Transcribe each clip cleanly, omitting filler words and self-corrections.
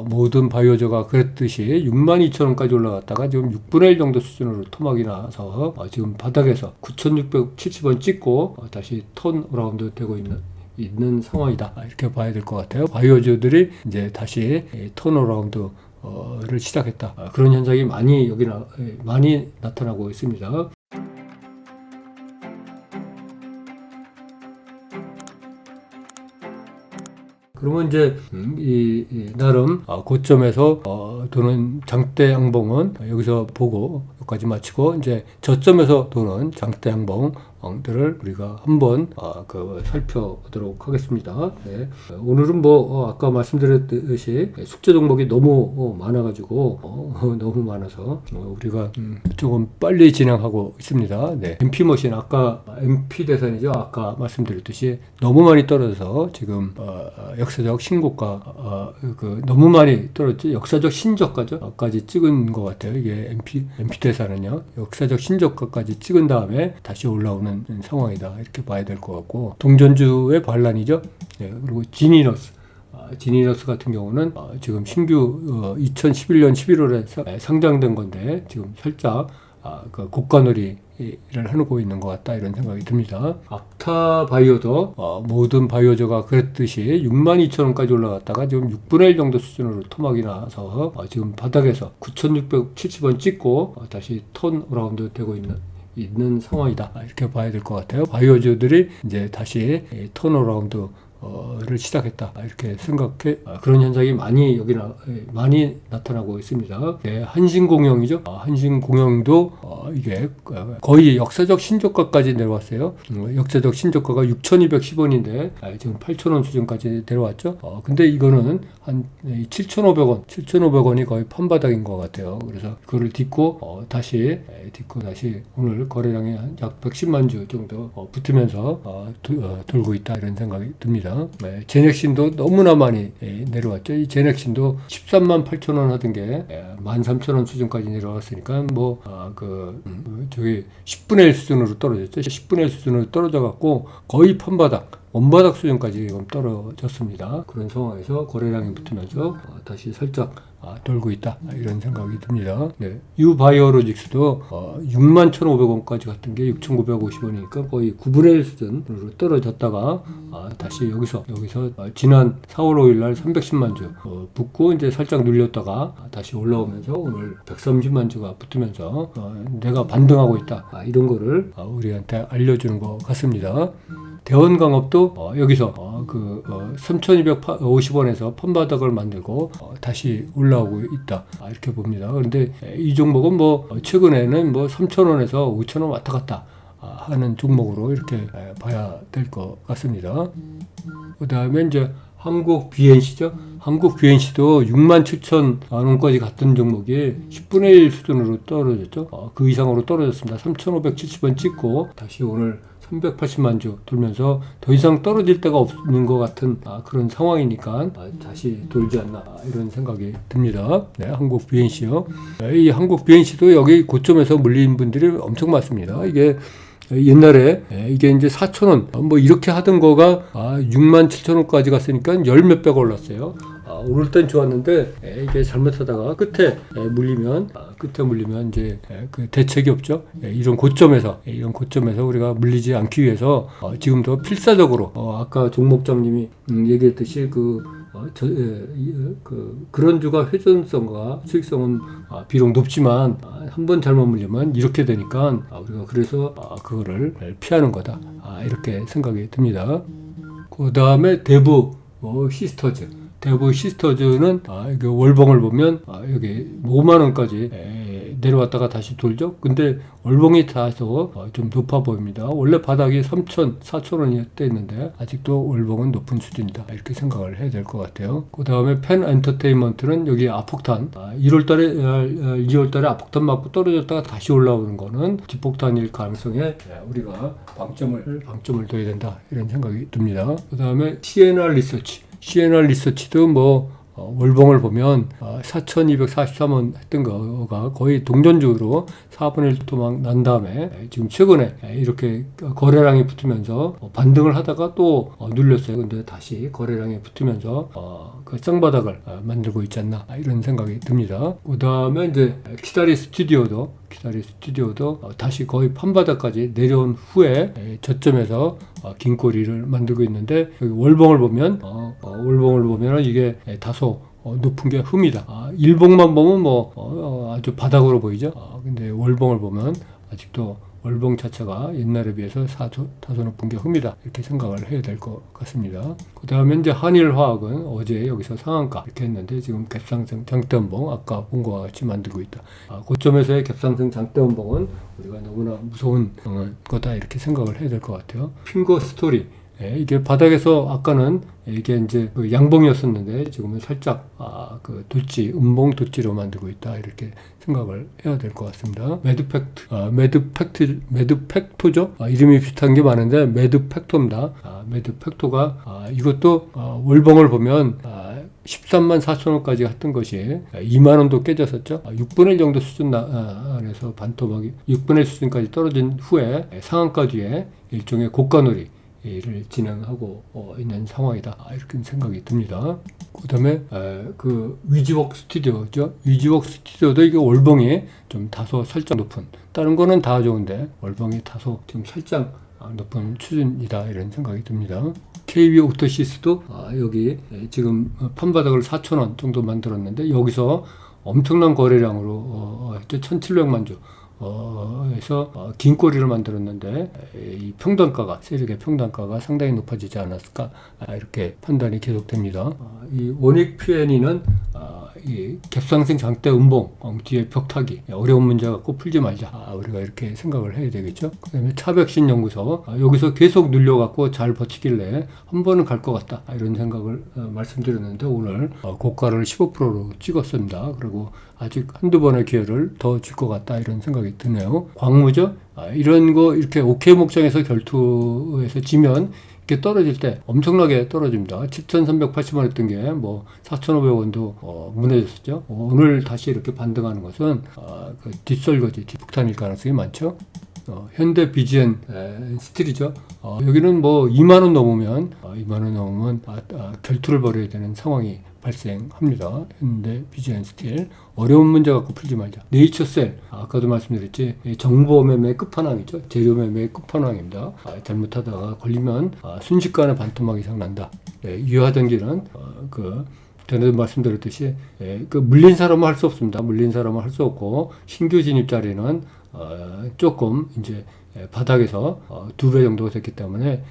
모든 바이오저가 그랬듯이 62,000원까지 올라갔다가 지금 6분의 1 정도 수준으로 토막이 나서 지금 바닥에서 9,670원 찍고 다시 턴어라운드 되고 있는 상황이다. 이렇게 봐야 될 것 같아요. 바이오저들이 이제 다시 턴어라운드를 시작했다. 그런 현상이 많이 나타나고 있습니다. 그러면 이제 나름 고점에서 도는 장대 양봉은 여기서 보고 여기까지 마치고 이제 저점에서 도는 장대 양봉들을 우리가 한번 살펴보도록 하겠습니다. 네. 오늘은 아까 말씀드렸듯이 숙제 종목이 너무 많아가지고 너무 많아서 우리가 조금 빨리 진행하고 있습니다. 네. MP 머신 MP 대산이죠. 아까 말씀드렸듯이 너무 많이 떨어져서 지금 역사적 신고가 너무 많이 떨어졌죠. 역사적 신저가까지 찍은 것 같아요. 이게 MP 대사는요. 역사적 신저가까지 찍은 다음에 다시 올라오는 상황이다. 이렇게 봐야 될 것 같고, 동전주의 반란이죠. 네, 그리고 지니너스 같은 경우는 지금 신규 2011년 11월에 상장된 건데 지금 살짝 고가놀이를 하고 있는 것 같다, 이런 생각이 듭니다. 악타바이오도 모든 바이오저가 그랬듯이 62,000원까지 올라갔다가 지금 6분의 1 정도 수준으로 토막이 나서 지금 바닥에서 9,670원 찍고 다시 턴어라운드 되고 있는 상황이다. 이렇게 봐야 될 것 같아요. 바이오저들이 이제 다시 턴어라운드를 시작했다. 이렇게 생각해. 그런 현상이 많이 나타나고 있습니다. 네, 한신공영이죠. 한신공영도 이게 거의 역사적 신저가까지 내려왔어요. 역사적 신저가가 6,210원인데 지금 8,000원 수준까지 내려왔죠. 근데 이거는 한 7,500원이 거의 판바닥인 것 같아요. 그래서 그거를 딛고 다시 오늘 거래량이 약 110만 주 정도 붙으면서 돌고 있다, 이런 생각이 듭니다. 네, 제넥신도 너무나 많이 내려왔죠. 이 제넥신도 13만 8천원 하던 게 13,000원 수준까지 내려왔으니까 저기 10분의 1 수준으로 떨어졌죠. 10분의 1 수준으로 떨어져 갖고 거의 원바닥 수준까지 지금 떨어졌습니다. 그런 상황에서 거래량이 붙으면서 다시 살짝 돌고 있다, 이런 생각이 듭니다. 네. 유바이오로직스도 61,500원까지 갔던 게 6,950원이니까 거의 9분의 1 수준으로 떨어졌다가 다시 여기서 지난 4월 5일 날 310만 주 붙고 이제 살짝 눌렸다가 다시 올라오면서 오늘 130만 주가 붙으면서 내가 반등하고 있다, 이런 거를 우리한테 알려주는 것 같습니다. 대원강업도 여기서 3,250원에서 판바닥을 만들고 다시 올라오고 있다, 이렇게 봅니다. 그런데 이 종목은 최근에는 3,000원에서 5,000원 왔다 갔다 하는 종목으로 이렇게 봐야 될 것 같습니다. 그 다음에 이제 한국 BNC죠. 한국 BNC도 67,000원까지 갔던 종목이 10분의 1 수준으로 떨어졌죠. 그 이상으로 떨어졌습니다. 3,570원 찍고 다시 오늘 380만 주 돌면서 더 이상 떨어질 데가 없는 것 같은 그런 상황이니까 다시 돌지 않나, 이런 생각이 듭니다. 네, 한국 BNC요. 이 한국 BNC도 여기 고점에서 물린 분들이 엄청 많습니다. 이게 옛날에 이게 이제 4,000원 이렇게 하던 거가 67,000원까지 갔으니까 열 몇 배가 올랐어요. 오를 땐 좋았는데 이게 잘못하다가 끝에 물리면 이제 그 대책이 없죠. 이런 고점에서 우리가 물리지 않기 위해서 지금도 필사적으로 아까 종목장님이 얘기했듯이 그런 주가 회전성과 수익성은 비록 높지만 한번 잘못 물리면 이렇게 되니까 우리가 그래서 그거를 피하는 거다, 이렇게 생각이 듭니다. 그 다음에 대부 시스터즈는 이게 월봉을 보면 여기 5만원까지 내려왔다가 다시 돌죠. 근데 월봉이 닿아서 좀 높아 보입니다. 원래 바닥이 4,000원이 됐는데 아직도 월봉은 높은 수준이다, 이렇게 생각을 해야 될 것 같아요. 그 다음에 펜 엔터테인먼트는 여기 아폭탄 2월달에 아폭탄 맞고 떨어졌다가 다시 올라오는 거는 뒷폭탄일 가능성에 우리가 방점을 둬야 된다, 이런 생각이 듭니다. 그 다음에 CNR 리서치도 월봉을 보면 4,243원 했던 거가 거의 동전주로 4분의 1 토막 난 다음에 지금 최근에 이렇게 거래량이 붙으면서 반등을 하다가 또 눌렸어요. 근데 다시 거래량이 붙으면서 그 쌍바닥을 만들고 있지 않나 이런 생각이 듭니다. 그 다음에 이제 키다리 스튜디오도 다시 거의 판바닥까지 내려온 후에 저점에서 긴 꼬리를 만들고 있는데 여기 월봉을 보면 이게 다소 높은 게 흠이다. 일봉만 보면 아주 바닥으로 보이죠. 근데 월봉을 보면 아직도 월봉 자체가 옛날에 비해서 다소 높은 게 흠이다. 이렇게 생각을 해야 될 것 같습니다. 그 다음에 이제 한일화학은 어제 여기서 상한가 이렇게 했는데 지금 갭상승 장대음봉 아까 본 것과 같이 만들고 있다. 고점에서의 갭상승 장대음봉은 우리가 너무나 무서운 거다 이렇게 생각을 해야 될 것 같아요. 핑거 스토리. 이게 바닥에서 아까는 이게 이제 그 양봉이었었는데 지금은 살짝 그 음봉 도찌로 만들고 있다 이렇게 생각을 해야 될 것 같습니다. 매드팩토죠. 이름이 비슷한 게 많은데 매드팩토입니다. 매드팩토가 이것도 월봉을 보면 13만 4천 원까지 했던 것이 2만 원도 깨졌었죠. 6분의 1 정도 수준 안에서 반토막이 6분의 1 수준까지 떨어진 후에 상한가 뒤에 일종의 고가놀이 를 진행하고 있는 상황이다 이렇게 생각이 듭니다. 그 다음에 그 위즈웍 스튜디오죠. 위즈웍 스튜디오도 이게 월봉이 좀 다소 살짝 높은, 다른 거는 다 좋은데 월봉이 다소 좀 살짝 높은 수준이다 이런 생각이 듭니다. KB 오토시스도 여기 지금 판바닥을 4,000원 정도 만들었는데 여기서 엄청난 거래량으로 1,700만 주 에서 긴 꼬리를 만들었는데 이 평단가가 세력의 평단가가 상당히 높아지지 않았을까 이렇게 판단이 계속됩니다. 이 원익 PNE는 이 갭상승 장대 음봉 뒤에 벽타기 어려운 문제 갖고 풀지 말자 우리가 이렇게 생각을 해야 되겠죠. 그 다음에 차백신 연구소 여기서 계속 눌려갖고 잘 버티길래 한 번은 갈 것 같다 이런 생각을 말씀드렸는데 오늘 고가를 15%로 찍었습니다. 그리고 아직 한두 번의 기회를 더 줄 것 같다 이런 생각이 드네요. 광무죠. 이런 거 이렇게 OK 목장에서 결투에서 지면 이렇게 떨어질 때 엄청나게 떨어집니다. 7,380원 했던 게 4,500원도 무너졌었죠. 오늘 다시 이렇게 반등하는 것은 그 뒷설거지, 뒷폭탄일 가능성이 많죠. 현대 BGN 스틸이죠. 여기는 2만원 넘으면 결투를 벌여야 되는 상황이 발생합니다. 현대 BGN 스틸 어려운 문제 갖고 풀지 말자. 네이처셀 아까도 말씀드렸지 정보 매매 끝판왕이죠. 재료 매매 끝판왕입니다. 잘못하다가 걸리면 순식간에 반토막 이상 난다. 유화전기는 전에도 말씀드렸듯이 그 물린 사람은 할 수 없습니다. 물린 사람은 할 수 없고 신규 진입 자리는 조금 이제 바닥에서 2배 정도가 됐기 때문에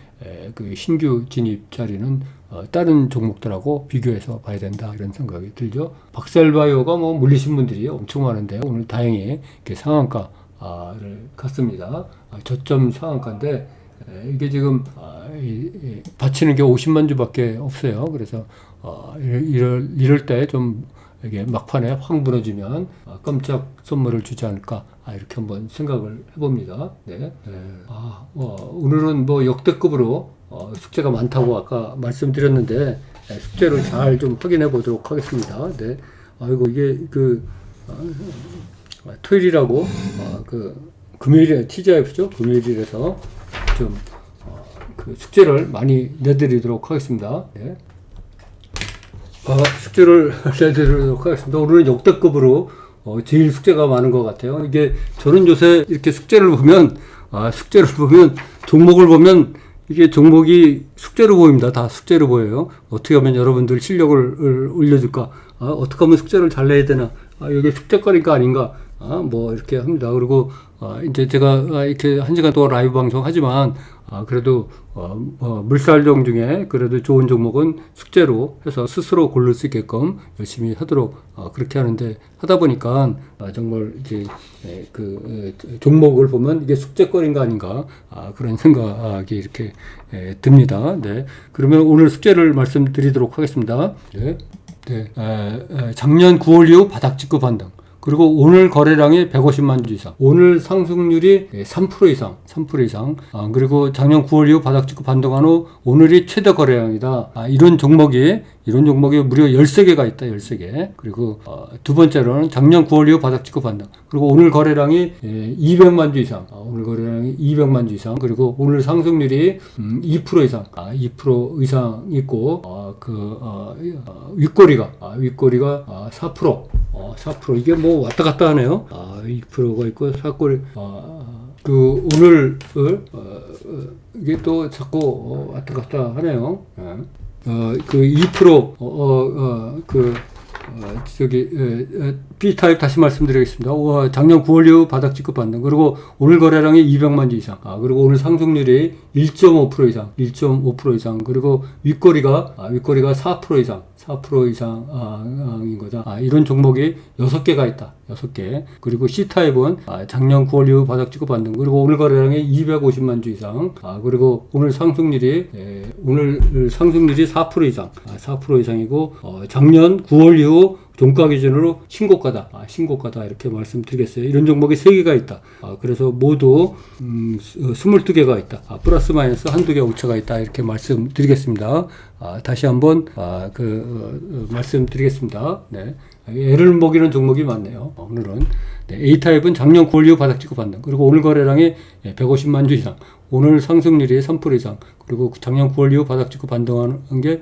그 신규 진입 자리는 다른 종목들하고 비교해서 봐야 된다 이런 생각이 들죠. 박셀바이오가 물리신 분들이 엄청 많은데 오늘 다행히 이렇게 상한가를 갔습니다. 저점 상한가인데 이게 지금 받치는 게 50만 주밖에 없어요. 그래서 이럴 때 좀 이게 막판에 확 무너지면 깜짝 선물을 주지 않을까 이렇게 한번 생각을 해봅니다. 오늘은 역대급으로 숙제가 많다고 아까 말씀드렸는데 숙제를 잘 좀 확인해 보도록 하겠습니다. 이게 토요일이라고 금요일에 TGIF죠. 금요일이라서 좀 숙제를 많이 내드리도록 하겠습니다. 숙제를 내드리도록 하겠습니다. 오늘은 역대급으로 제일 숙제가 많은 것 같아요. 이게 저는 요새 이렇게 숙제를 보면 종목을 보면 이게 종목이 숙제로 보입니다. 다 숙제로 보여요. 어떻게 하면 여러분들 실력을 올려줄까? 어떻게 하면 숙제를 잘 내야 되나? 이게 숙제거리가 아닌가? 이렇게 합니다. 그리고 이제 제가 이렇게 1시간 동안 라이브 방송 하지만 그래도 물살종 중에 그래도 좋은 종목은 숙제로 해서 스스로 고를 수 있게끔 열심히 하도록 그렇게 하는데 하다 보니까 정말 이제 종목을 보면 이게 숙제거리인가 아닌가 그런 생각이 이렇게 듭니다. 그러면 오늘 숙제를 말씀드리도록 하겠습니다. 작년 9월 이후 바닥 찍고 반등. 그리고 오늘 거래량이 150만 주 이상, 오늘 상승률이 3% 이상, 3% 이상, 그리고 작년 9월 이후 바닥 찍고 반등한 후 오늘이 최대 거래량이다. 이런 종목이 무려 13개가 있다. 13개. 그리고 두 번째로는 작년 9월 이후 바닥 찍고 반등. 그리고 오늘 거래량이 200만 주 이상. 오늘 거래량이 200만 주 이상. 그리고 오늘 상승률이 2% 이상. 2% 이상 있고 윗꼬리가 4%. 4% 이게 뭐 왔다 갔다 하네요. 2%가 있고 4꼬리 오늘 이게 또 자꾸 왔다 갔다 하네요. 2% B타입 다시 말씀드리겠습니다. 작년 9월 이후 바닥 찍고 반등. 그리고 오늘 거래량이 200만 주 이상. 그리고 오늘 상승률이 1.5% 이상. 1.5% 이상. 그리고 윗꼬리가 4% 이상. 4% 이상인 거다. 이런 종목이 6개가 있다. 6개. 그리고 C타입은 작년 9월 이후 바닥 찍고 반등. 그리고 오늘 거래량이 250만 주 이상. 그리고 오늘 상승률이 4% 이상. 4% 이상이고 작년 9월 이후 종가 기준으로 신고가다. 신고가다. 이렇게 말씀드리겠어요. 이런 종목이 3개가 있다. 그래서 모두 22개가 있다. 플러스 마이너스 한두 개 오차가 있다. 이렇게 말씀드리겠습니다. 다시 한번 말씀드리겠습니다. 네. 애를 먹이는 종목이 많네요. 오늘은 A타입은 작년 9월 이후 바닥 찍고 반등. 그리고 오늘 거래량이 150만 주 이상. 오늘 상승률이 3% 이상. 그리고 작년 9월 이후 바닥 찍고 반등하는 게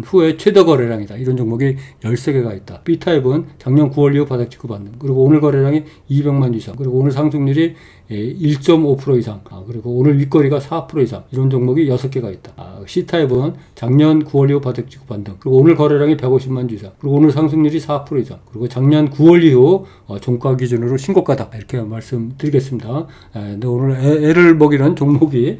후에 최대 거래량이다. 이런 종목이 13개가 있다. B타입은 작년 9월 이후 바닥 찍고 반등. 그리고 오늘 거래량이 200만 주 이상. 그리고 오늘 상승률이 1.5% 이상. 그리고 오늘 윗거리가 4% 이상. 이런 종목이 6개가 있다. C타입은 작년 9월 이후 바닥 찍고 반등. 그리고 오늘 거래량이 150만 주 이상. 그리고 오늘 상승률이 4% 이상. 그리고 작년 9월 이후 종가 기준으로 신고가다. 이렇게 말씀드리겠습니다. 근데 오늘 애를 먹이는 종목들이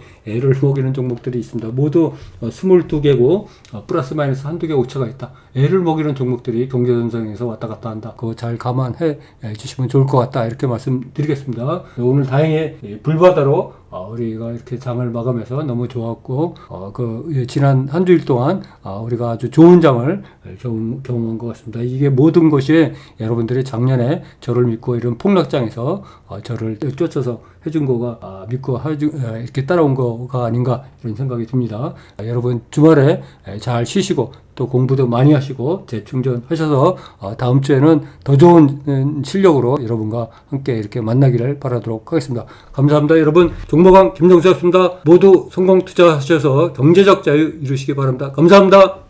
있습니다. 모두 22개고 플러스 마이너스 한두 개 오차가 있다. 애를 먹이는 종목들이 경제전선에서 왔다 갔다 한다. 그거 잘 감안해 주시면 좋을 것 같다. 이렇게 말씀드리겠습니다. 오늘 다행히 불바다로 우리가 이렇게 장을 마감해서 너무 좋았고 지난 한 주일 동안 우리가 아주 좋은 장을 경험한 것 같습니다. 이게 모든 것이 여러분들이 작년에 저를 믿고 이런 폭락장에서 저를 쫓아서 해준 거가 믿고 이렇게 따라온 거가 아닌가 이런 생각이 듭니다. 여러분 주말에 잘 쉬시고 또 공부도 많이 하시고 재충전하셔서 다음 주에는 더 좋은 실력으로 여러분과 함께 이렇게 만나기를 바라도록 하겠습니다. 감사합니다. 여러분 종목왕 김정수였습니다. 모두 성공 투자하셔서 경제적 자유 이루시기 바랍니다. 감사합니다.